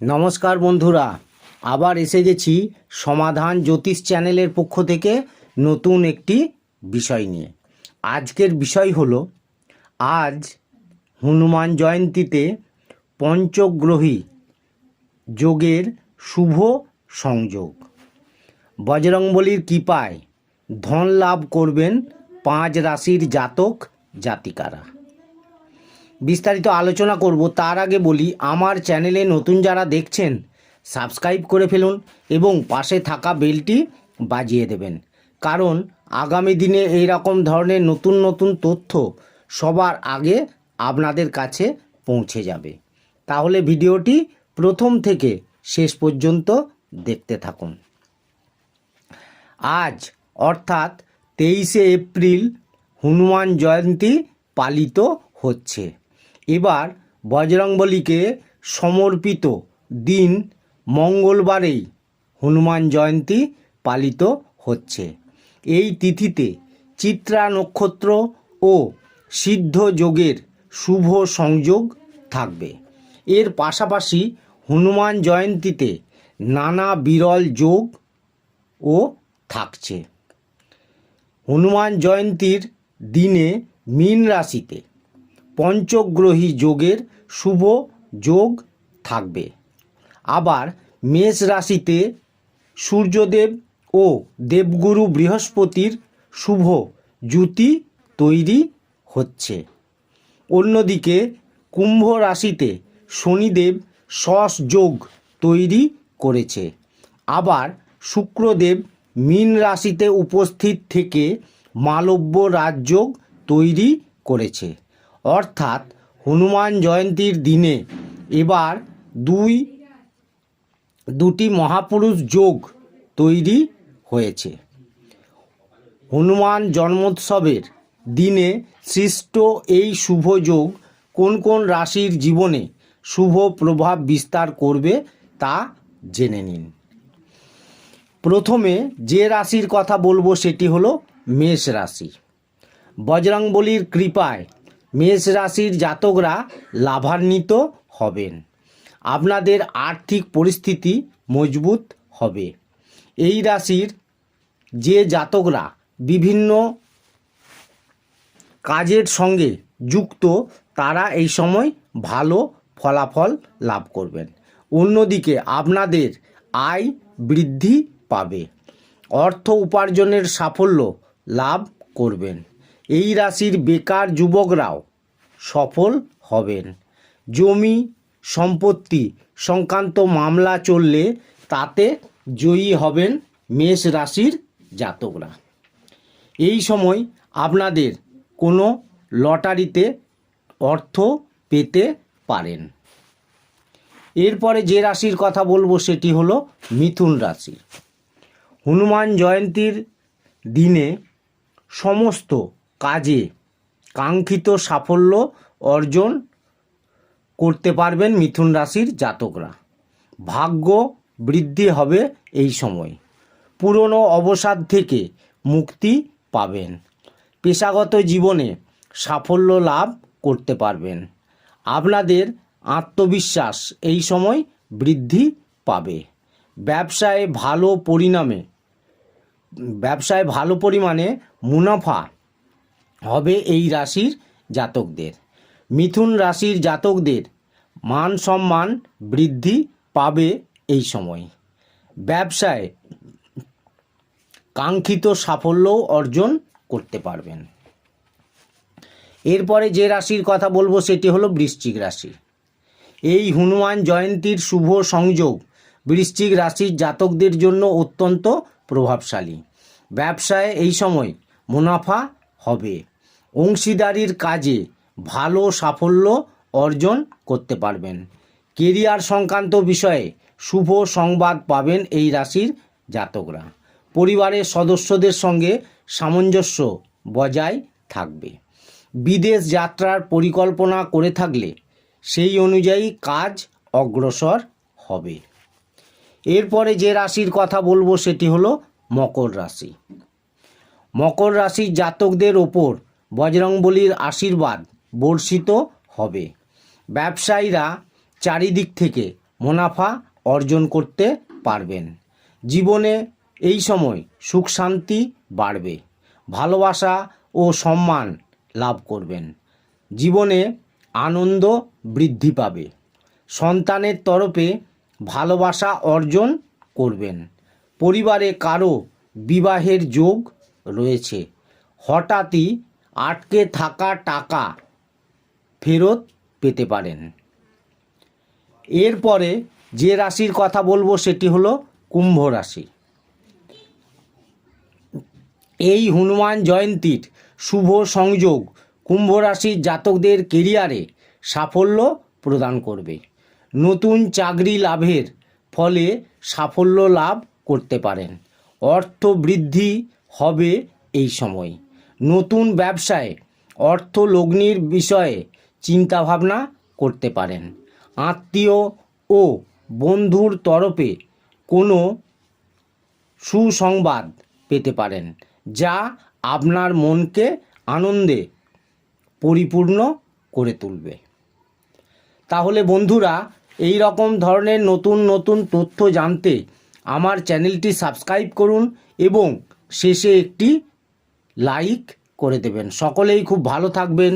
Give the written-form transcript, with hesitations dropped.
নমস্কার বন্ধুরা, আবার এসে গেছি সমাধান জ্যোতিষ চ্যানেলের পক্ষ থেকে নতুন একটি বিষয় নিয়ে। আজকের বিষয় হলো আজ হনুমান জয়ন্তীতে পঞ্চগ্রহী যোগের শুভ সংযোগ। বজরংবলীর কৃপায় ধন লাভ করবেন 5 রাশির জাতক জাতিকারা। বিস্তারিত আলোচনা করব। তার আগে বলি, আমার চ্যানেলে নতুন যারা দেখছেন সাবস্ক্রাইব করে ফেলুন এবং পাশে থাকা বেলটি বাজিয়ে দেবেন, কারণ আগামী দিনে এই রকম ধরনের নতুন নতুন তথ্য সবার আগে আপনাদের কাছে পৌঁছে যাবে। তাহলে ভিডিওটি প্রথম থেকে শেষ পর্যন্ত দেখতে থাকুন। আজ অর্থাৎ 23শে এপ্রিল হনুমান জয়ন্তী পালিত হচ্ছে। এবার বজরংবলীকে সমর্পিত দিন মঙ্গলবারেই হনুমান জয়ন্তী পালিত হচ্ছে। এই তিথিতে চিত্রা নক্ষত্র ও সিদ্ধ যোগের শুভ সংযোগ থাকবে। এর পাশাপাশি হনুমান জয়ন্তীতে নানা বিরল যোগ ও থাকছে। হনুমান জয়ন্তীর দিনে মীন রাশিতে পঞ্চগ্রহী যোগের শুভ যোগ থাকবে। আবার মেষ রাশিতে সূর্যদেব ও দেবগুরু বৃহস্পতির শুভ যুতি তৈরি হচ্ছে। অন্যদিকে কুম্ভ রাশিতে শনিদেব শশ যোগ তৈরি করেছে। আবার শুক্রদেব মীন রাশিতে উপস্থিত থেকে মালব্য রাজযোগ তৈরি করেছে। অর্থাৎ হনুমান জয়ন্তীর দিনে এবার দুটি মহাপুরুষ যোগ তৈরি হয়েছে। হনুমান জন্মোৎসবের দিনে সৃষ্ট এই শুভ যোগ কোন কোন রাশির জীবনে শুভ প্রভাব বিস্তার করবে তা জেনে নিন। প্রথমে যে রাশির কথা বলবো সেটি হলো মেষ রাশি। বজরংবলীর কৃপায় মেষ রাশির জাতকরা লাভান্বিত হবেন। আপনাদের আর্থিক পরিস্থিতি মজবুত হবে। এই রাশির যে জাতকরা বিভিন্ন কাজের সঙ্গে যুক্ত তারা এই সময় ভালো ফলাফল লাভ করবেন। অন্যদিকে আপনাদের আয় বৃদ্ধি পাবে। অর্থ উপার্জনের সাফল্য লাভ করবেন। এই রাশির বেকার যুবকরাও সফল হবেন। জমি সম্পত্তি সংক্রান্ত মামলা চললে তাতে জয়ী হবেন মেষ রাশির জাতকরা। এই সময় আপনাদের কোনো লটারিতে অর্থ পেতে পারেন। এরপরে যে রাশির কথা বলবো সেটি হলো মিথুন রাশি। হনুমান জয়ন্তীর দিনে সমস্ত কাজে কাঙ্ক্ষিত সাফল্য অর্জন করতে পারবেন মিথুন রাশির জাতকরা। ভাগ্য বৃদ্ধি হবে এই সময়। পুরনো অবসাদ থেকে মুক্তি পাবেন। পেশাগত জীবনে সাফল্য লাভ করতে পারবেন। আপনাদের আত্মবিশ্বাস এই সময় বৃদ্ধি পাবে। ব্যবসায় ভালো পরিমাণে মুনাফা হবে এই রাশির জাতকদের। মিথুন রাশির জাতকদের মান সম্মান বৃদ্ধি পাবে এই সময়। ব্যবসায় কাঙ্ক্ষিত সাফল্য অর্জন করতে পারবেন। এরপরে যে রাশির কথা বলবো সেটি হলো বৃশ্চিক রাশি। এই হনুমান জয়ন্তীর শুভ সংযোগ বৃশ্চিক রাশির জাতকদের জন্য অত্যন্ত প্রভাবশালী। ব্যবসায় এই সময় মুনাফা হবে। অংশীদারির কাজে ভালো সাফল্য অর্জন করতে পারবেন। কেরিয়ার সংক্রান্ত বিষয়ে শুভ সংবাদ পাবেন এই রাশির জাতকরা। পরিবারের সদস্যদের সঙ্গে সামঞ্জস্য বজায় থাকবে। বিদেশ যাত্রার পরিকল্পনা করে থাকলে সেই অনুযায়ী কাজ অগ্রসর হবে। এরপরে যে রাশির কথা বলবো সেটি হলো মকর রাশি। মকর রাশির জাতকদের ওপর বজরংবলীর আশীর্বাদ বর্ষিত হবে। ব্যবসায়ীরা চারিদিক থেকে মুনাফা অর্জন করতে পারবেন। জীবনে এই সময় সুখ শান্তি বাড়বে, ভালোবাসা ও সম্মান লাভ করবেন। জীবনে আনন্দ বৃদ্ধি পাবে। সন্তানের তরফে ভালোবাসা অর্জন করবেন। পরিবারে কারো বিবাহের যোগ রয়েছে। হঠাৎই আটকে থাকা টাকা ফেরত পেতে পারেন। এরপরে যে রাশির কথা বলবো সেটি হলো কুম্ভ রাশি। এই হনুমান জয়ন্তীর শুভ সংযোগ কুম্ভ রাশির জাতকদের কেরিয়ারে সাফল্য প্রদান করবে। নতুন চাকরি লাভের ফলে সাফল্য লাভ করতে পারেন। অর্থ বৃদ্ধি হবে এই সময়। নতুন ব্যবসায় অর্থ লগ্নির বিষয়ে চিন্তাভাবনা করতে পারেন। আত্মীয় ও বন্ধুর তরফে কোনো সুসংবাদ পেতে পারেন, যা আপনার মনকে আনন্দে পরিপূর্ণ করে তুলবে। তাহলে বন্ধুরা, এই রকম ধরনের নতুন নতুন তথ্য জানতে আমার চ্যানেলটি সাবস্ক্রাইব করুন এবং শেষে একটি লাইক করে দেবেন। সকলেই খুব ভালো থাকবেন।